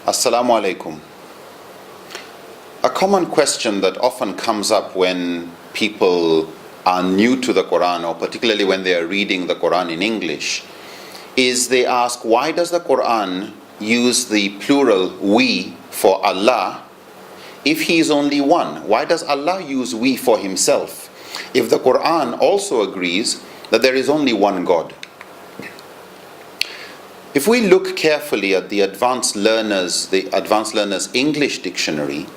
Assalamu alaikum. A common question that often comes up when people are new to the Quran, or particularly when they are reading the Quran in English, is they ask, why does the Quran use the plural we for Allah if He is only one? Why does Allah use we for Himself if the Quran also agrees that there is only one God? If we look carefully at the Advanced Learner's English dictionary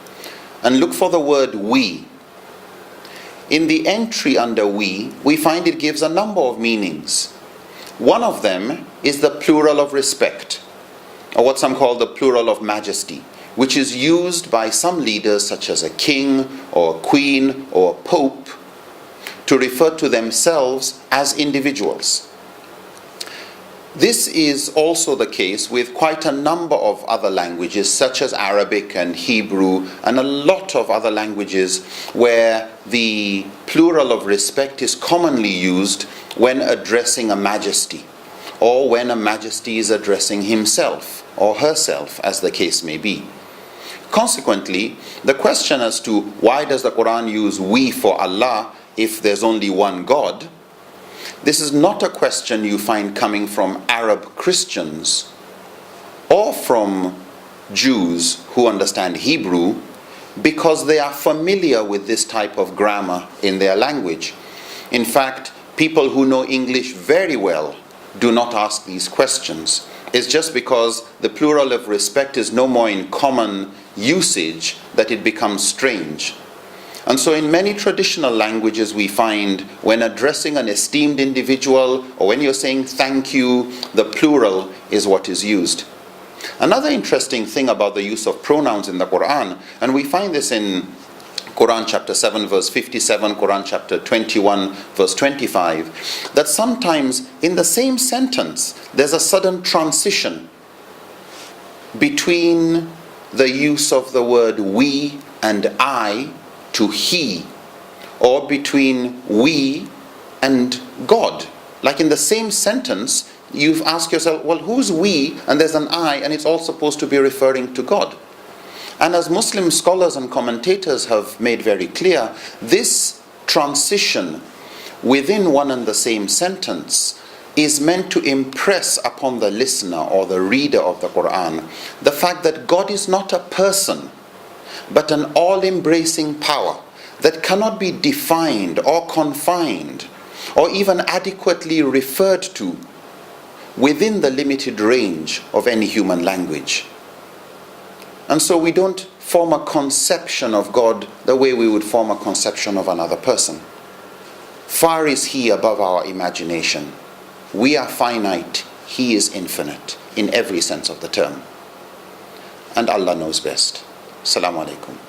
and look for the word we, in the entry under we find it gives a number of meanings. One of them is the plural of respect, or what some call the plural of majesty, which is used by some leaders such as a king or a queen or a pope to refer to themselves as individuals. This is also the case with quite a number of other languages such as Arabic and Hebrew and a lot of other languages where the plural of respect is commonly used when addressing a majesty, or when a majesty is addressing himself or herself, as the case may be. Consequently, the question as to why does the Quran use we for Allah if there's only one God, this is not a question you find coming from Arab Christians or from Jews who understand Hebrew, because they are familiar with this type of grammar in their language. In fact, people who know English very well do not ask these questions. It's just because the plural of respect is no more in common usage that it becomes strange. And so in many traditional languages we find when addressing an esteemed individual or when you're saying thank you, the plural is what is used. Another interesting thing about the use of pronouns in the Quran, and we find this in Quran chapter 7 verse 57, Quran chapter 21 verse 25, that sometimes in the same sentence there's a sudden transition between the use of the word we and I to he, or between we and God. Like in the same sentence, you ask yourself, well, who's we? And there's an I, and it's all supposed to be referring to God. And as Muslim scholars and commentators have made very clear, this transition within one and the same sentence is meant to impress upon the listener or the reader of the Quran the fact that God is not a person, but an all-embracing power that cannot be defined or confined or even adequately referred to within the limited range of any human language. And so we don't form a conception of God the way we would form a conception of another person. Far is He above our imagination. We are finite, He is infinite in every sense of the term. And Allah knows best. Assalamu alaikum.